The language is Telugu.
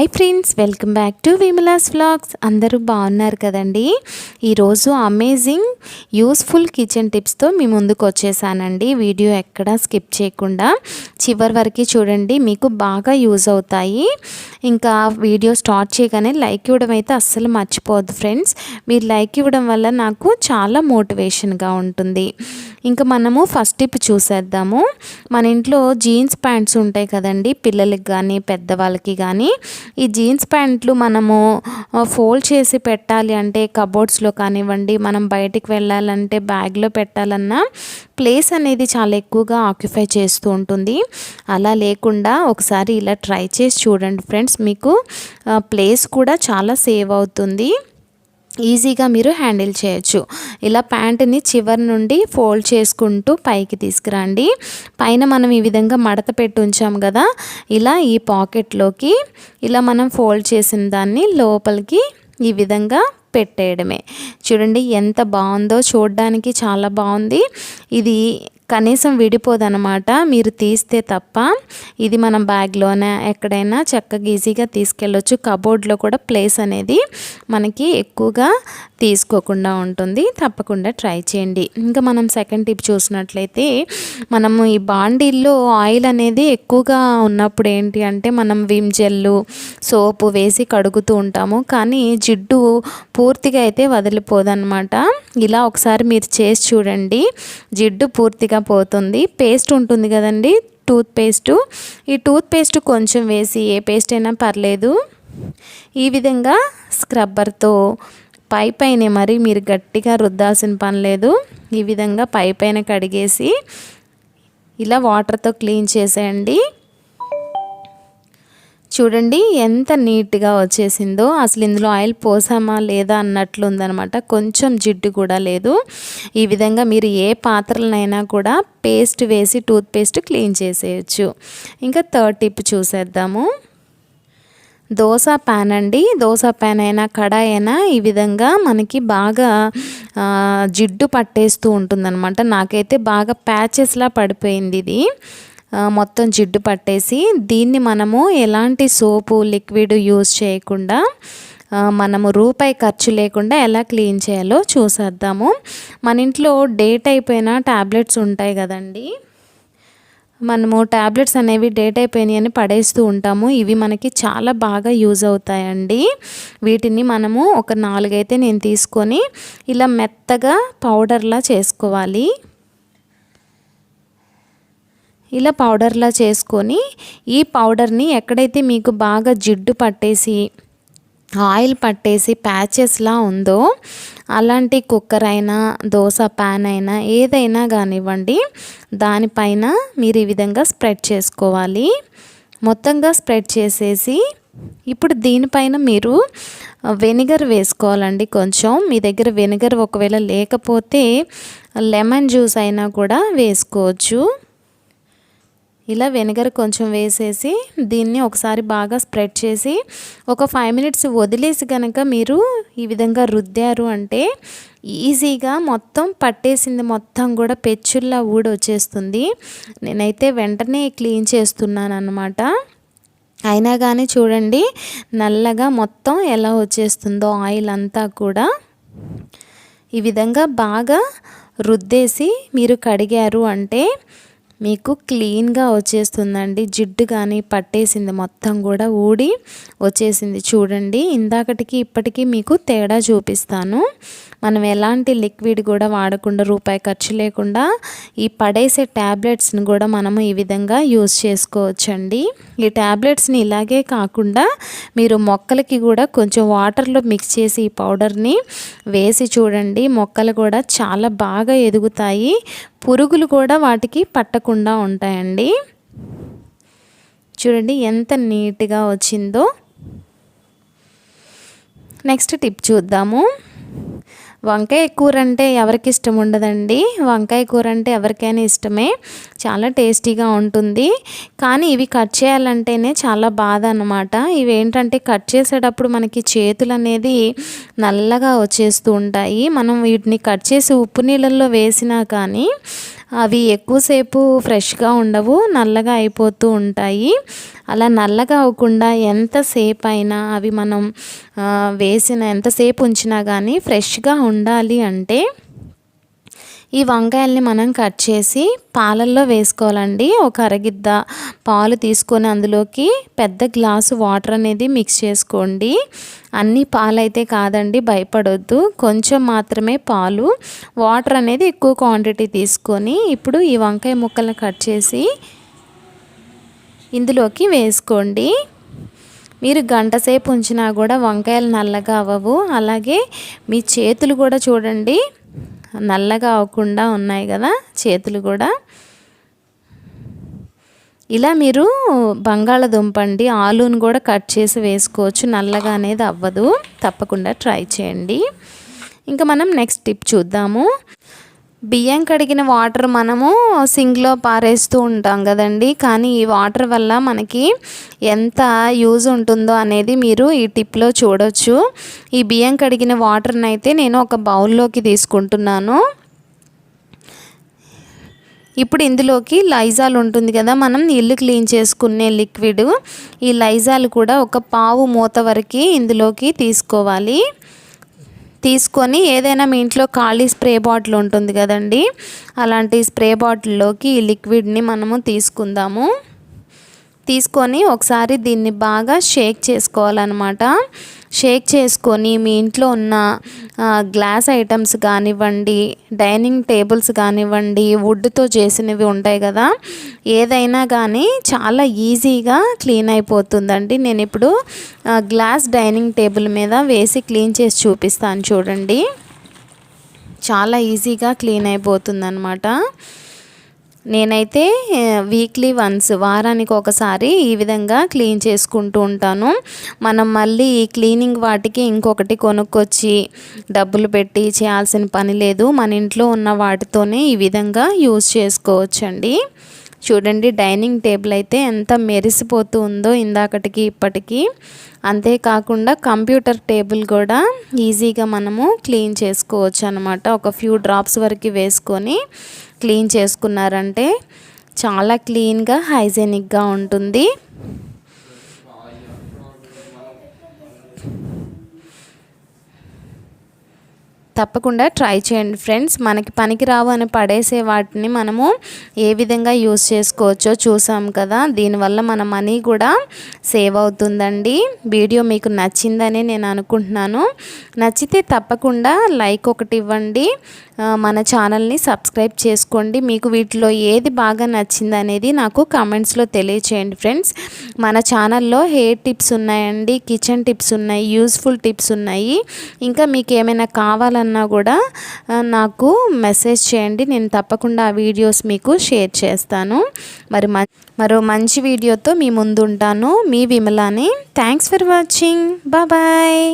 Hi friends, welcome back to Vimala's vlogs. అందరూ బాగున్నారు కదండి. ఈరోజు అమేజింగ్ యూస్ఫుల్ కిచెన్ టిప్స్తో మీ ముందుకు వచ్చేసానండి. వీడియో ఎక్కడా స్కిప్ చేయకుండా చివరి వరకు చూడండి, మీకు బాగా యూజ్ అవుతాయి. ఇంకా వీడియో స్టార్ట్ చేయగానే లైక్ ఇవ్వడం అయితే అస్సలు మర్చిపోవద్దు ఫ్రెండ్స్. మీరు లైక్ ఇవ్వడం వల్ల నాకు చాలా మోటివేషన్గా ఉంటుంది. ఇంకా మనము ఫస్ట్ టిప్ చూసేద్దాము. మన ఇంట్లో జీన్స్ ప్యాంట్స్ ఉంటాయి కదండి, పిల్లలకి కానీ పెద్దవాళ్ళకి కానీ. ఈ జీన్స్ ప్యాంట్లు మనము ఫోల్డ్ చేసి పెట్టాలి అంటే కబోర్డ్స్లో కానివ్వండి, మనం బయటికి వెళ్ళాలంటే బ్యాగ్లో పెట్టాలన్నా ప్లేస్ అనేది చాలా ఎక్కువగా ఆక్యుపై చేస్తూ ఉంటుంది. అలా లేకుండా ఒకసారి ఇలా ట్రై చేసి చూడండి ఫ్రెండ్స్, మీకు ప్లేస్ కూడా చాలా సేవ్ అవుతుంది. ఈజీగా మీరు హ్యాండిల్ చేయొచ్చు. ఇలా ప్యాంటుని చివరి నుండి ఫోల్డ్ చేసుకుంటూ పైకి తీసుకురండి. పైన మనం ఈ విధంగా మడత పెట్టి ఉంచాం కదా, ఇలా ఈ పాకెట్లోకి ఇలా మనం ఫోల్డ్ చేసిన దాన్ని లోపలికి ఈ విధంగా పెట్టేయడమే. చూడండి ఎంత బాగుందో, చూడడానికి చాలా బాగుంది. ఇది కనీసం విడిపోదన్నమాట మీరు తీస్తే తప్ప. ఇది మనం బ్యాగ్లోనే ఎక్కడైనా చక్కగా ఈజీగా తీసుకెళ్ళొచ్చు. కబోర్డ్లో కూడా ప్లేస్ అనేది మనకి ఎక్కువగా తీసుకోకుండా ఉంటుంది. తప్పకుండా ట్రై చేయండి. ఇంకా మనం సెకండ్ టిప్ చూసినట్లయితే, మనము ఈ బాండీల్లో ఆయిల్ అనేది ఎక్కువగా ఉన్నప్పుడు ఏంటి అంటే మనం విమ్ జెల్లు సోపు వేసి కడుగుతూ ఉంటాము, కానీ జిడ్డు పూర్తిగా అయితే వదిలిపోదన్నమాట. ఇలా ఒకసారి మీరు చేసి చూడండి, జిడ్డు పూర్తిగా పోతుంది. పేస్ట్ ఉంటుంది కదండి, టూత్ పేస్టు. ఈ టూత్ పేస్ట్ కొంచెం వేసి, ఏ పేస్ట్ అయినా పర్లేదు, ఈ విధంగా స్క్రబ్బర్తో పైనే మరి మీరు గట్టిగా రుద్దాల్సిన పని లేదు. ఈ విధంగా పైన కడిగేసి ఇలా వాటర్తో క్లీన్ చేసేయండి. చూడండి ఎంత నీట్గా వచ్చేసిందో. అసలు ఇందులో ఆయిల్ పోసామా లేదా అన్నట్లు ఉందనమాట. కొంచెం జిడ్డు కూడా లేదు. ఈ విధంగా మీరు ఏ పాత్రలనైనా కూడా పేస్ట్ వేసి టూత్ పేస్ట్ క్లీన్ చేసేయచ్చు. ఇంకా థర్డ్ టిప్ చూసేద్దాము. దోశ ప్యాన్ అండి. దోశ ప్యాన్ అయినా కడాయి అయినా ఈ విధంగా మనకి బాగా జిడ్డు పట్టేస్తూ ఉంటుందన్నమాట. నాకైతే బాగా ప్యాచెస్లా పడిపోయింది ఇది, మొత్తం జిడ్డు పట్టేసి. దీన్ని మనము ఎలాంటి సోపు లిక్విడ్ యూజ్ చేయకుండా, మనము రూపాయి ఖర్చు లేకుండా ఎలా క్లీన్ చేయాలో చూసేద్దాము. మన ఇంట్లో డేట్ అయిపోయిన ట్యాబ్లెట్స్ ఉంటాయి కదండి, మనము ట్యాబ్లెట్స్ అనేవి డేట్ అయిపోయినాయని పడేస్తూ ఉంటాము. ఇవి మనకి చాలా బాగా యూజ్ అవుతాయండి. వీటిని మనము ఒక 4 అయితే నేను తీసుకొని ఇలా మెత్తగా పౌడర్లా చేసుకోవాలి. ఇలా పౌడర్లా చేసుకొని ఈ పౌడర్ని ఎక్కడైతే మీకు బాగా జిడ్డు పట్టేసి ఆయిల్ పట్టేసి ప్యాచెస్లా ఉందో, అలాంటి కుక్కర్ అయినా దోశ ప్యాన్ అయినా ఏదైనా కానివ్వండి, దానిపైన మీరు ఈ విధంగా స్ప్రెడ్ చేసుకోవాలి. మొత్తంగా స్ప్రెడ్ చేసేసి ఇప్పుడు దీనిపైన మీరు వెనిగర్ వేసుకోవాలండి. కొంచెం మీ దగ్గర వెనిగర్ ఒకవేళ లేకపోతే లెమన్ జ్యూస్ అయినా కూడా వేసుకోవచ్చు. ఇలా వెనిగర్ కొంచెం వేసేసి దీన్ని ఒకసారి బాగా స్ప్రెడ్ చేసి ఒక 5 మినిట్స్ వదిలేసి కనుక మీరు ఈ విధంగా రుద్దారు అంటే ఈజీగా మొత్తం పట్టేసింది మొత్తం కూడా పెచ్చుల్లా ఊడొచ్చేస్తుంది. నేనైతే వెంటనే క్లీన్ చేస్తున్నాను అన్నమాట. అయినా కానీ చూడండి నల్లగా మొత్తం ఎలా వచ్చేస్తుందో ఆయిల్ అంతా కూడా. ఈ విధంగా బాగా రుద్దేసి మీరు కడిగారు అంటే మీకు క్లీన్గా వచ్చేస్తుందండి. జిడ్డు కానీ పట్టేసింది మొత్తం కూడా ఊడి వచ్చేసింది. చూడండి ఇందాకటికి ఇప్పటికీ మీకు తేడా చూపిస్తాను. మనం ఎలాంటి లిక్విడ్ కూడా వాడకుండా, రూపాయి ఖర్చు లేకుండా ఈ పడేసే ట్యాబ్లెట్స్ని కూడా మనము ఈ విధంగా యూజ్ చేసుకోవచ్చండి. ఈ ట్యాబ్లెట్స్ని ఇలాగే కాకుండా మీరు మొక్కలకి కూడా కొంచెం వాటర్లో మిక్స్ చేసి ఈ పౌడర్ని వేసి చూడండి, మొక్కలు కూడా చాలా బాగా ఎదుగుతాయి. పురుగులు కూడా వాటికి పట్టకుండా ఉంటాయండి. చూడండి ఎంత నీట్గా వచ్చిందో. నెక్స్ట్ టిప్ చూద్దాము. వంకాయ కూర అంటే ఎవరికి ఇష్టం ఉండదండి. వంకాయ కూర అంటే ఎవరికైనా ఇష్టమే, చాలా టేస్టీగా ఉంటుంది. కానీ ఇవి కట్ చేయాలంటేనే చాలా బాధ అన్నమాట. ఇవి ఏంటంటే కట్ చేసేటప్పుడు మనకి చేతులు అనేది నల్లగా వచ్చేస్తూ ఉంటాయి. మనం వీటిని కట్ చేసి ఉప్పు నీళ్ళల్లో వేసినా కానీ అవి ఎక్కువసేపు ఫ్రెష్గా ఉండవు, నల్లగా అయిపోతూ ఉంటాయి. అలా నల్లగా అవ్వకుండా ఎంతసేపు అయినా అవి మనం వేసిన ఎంతసేపు ఉంచినా కానీ ఫ్రెష్గా ఉండాలి అంటే ఈ వంకాయల్ని మనం కట్ చేసి పాలల్లో వేసుకోవాలండి. ఒక అరగిద్ద పాలు తీసుకొని అందులోకి పెద్ద గ్లాసు వాటర్ అనేది మిక్స్ చేసుకోండి. అన్ని పాలైతే కాదండి, భయపడొద్దు, కొంచెం మాత్రమే పాలు, వాటర్ అనేది ఎక్కువ క్వాంటిటీ తీసుకొని ఇప్పుడు ఈ వంకాయ ముక్కలను కట్ చేసి ఇందులోకి వేసుకోండి. మీరు గంట సేపు ఉంచినా కూడా వంకాయలు నల్లగా అవ్వవు. అలాగే మీ చేతులు కూడా చూడండి నల్లగా అవ్వకుండా ఉన్నాయి కదా చేతులు కూడా. ఇలా మీరు బంగాళదుంప అండి ఆలూను కూడా కట్ చేసి వేసుకోవచ్చు, నల్లగా అనేది అవ్వదు. తప్పకుండా ట్రై చేయండి. ఇంకా మనం నెక్స్ట్ టిప్ చూద్దాము. బియ్యం కడిగిన వాటర్ మనము సింక్లో పారేస్తూ ఉంటాం కదండి, కానీ ఈ వాటర్ వల్ల మనకి ఎంత యూజ్ ఉంటుందో అనేది మీరు ఈ టిప్లో చూడొచ్చు. ఈ బియ్యం కడిగిన వాటర్ని అయితే నేను ఒక బౌల్లోకి తీసుకుంటున్నాను. ఇప్పుడు ఇందులోకి లైజాల్ ఉంటుంది కదా, మనం ఇల్లు క్లీన్ చేసుకునే లిక్విడ్, ఈ లైజాల్ కూడా ఒక పావు మూత వరకు ఇందులోకి తీసుకోవాలి. తీసుకొని ఏదైనా మీ ఇంట్లో ఖాళీ స్ప్రే బాటిల్ ఉంటుంది కదండి, అలాంటి స్ప్రే బాటిల్లోకి ఈ లిక్విడ్ని మనము తీసుకుందాము. తీసుకొని ఒకసారి దీన్ని బాగా షేక్ చేసుకోవాలన్నమాట. షేక్ చేసుకొని మీ ఇంట్లో ఉన్న గ్లాస్ ఐటమ్స్ కానివ్వండి, డైనింగ్ టేబుల్స్ కానివ్వండి, వుడ్తో చేసినవి ఉంటాయి కదా, ఏదైనా కానీ చాలా ఈజీగా క్లీన్ అయిపోతుందండి. నేను ఇప్పుడు గ్లాస్ డైనింగ్ టేబుల్ మీద వేసి క్లీన్ చేసి చూపిస్తాను చూడండి. చాలా ఈజీగా క్లీన్ అయిపోతుందన్నమాట. నేనైతే వీక్లీ వన్స్, వారానికి ఒకసారి ఈ విధంగా క్లీన్ చేసుకుంటూ ఉంటాను. మనం మళ్ళీ ఈ క్లీనింగ్ వాటికి ఇంకొకటి కొనుక్కొచ్చి డబ్బులు పెట్టి చేయాల్సిన పని లేదు. మన ఇంట్లో ఉన్న వాటితోనే ఈ విధంగా యూజ్ చేసుకోవచ్చండి. చూడండి డైనింగ్ టేబుల్ అయితే ఎంత మెరిసిపోతూ ఉందో ఇందాకటికి ఇప్పటికీ. అంతేకాకుండా కంప్యూటర్ టేబుల్ కూడా ఈజీగా మనము క్లీన్ చేసుకోవచ్చు అన్నమాట. ఒక ఫ్యూ డ్రాప్స్ వరకు వేసుకొని క్లీన్ చేసుకున్నారంటే చాలా క్లీన్గా హైజెనిక్గా ఉంటుంది. తప్పకుండా ట్రై చేయండి ఫ్రెండ్స్. మనకి పనికి రావు అని పడేసే వాటిని మనము ఏ విధంగా యూస్ చేసుకోవచ్చో చూసాం కదా. దీనివల్ల మన మనీ కూడా సేవ్ అవుతుందండి. వీడియో మీకు నచ్చిందని నేను అనుకుంటున్నాను. నచ్చితే తప్పకుండా లైక్ ఒకటి ఇవ్వండి, మన ఛానల్ని సబ్స్క్రైబ్ చేసుకోండి. మీకు వీటిలో ఏది బాగా నచ్చింది అనేది నాకు కామెంట్స్లో తెలియచేయండి ఫ్రెండ్స్. మన ఛానల్లో హెయిర్ టిప్స్ ఉన్నాయండి, కిచెన్ టిప్స్ ఉన్నాయి, యూస్ఫుల్ టిప్స్ ఉన్నాయి. ఇంకా మీకు ఏమైనా కావాలన్నా కూడా నాకు మెసేజ్ చేయండి, నేను తప్పకుండా ఆ వీడియోస్ మీకు షేర్ చేస్తాను. మరో మంచి వీడియోతో మీ ముందు ఉంటాను. మీ విమలాని. Thanks for watching. బాయ్.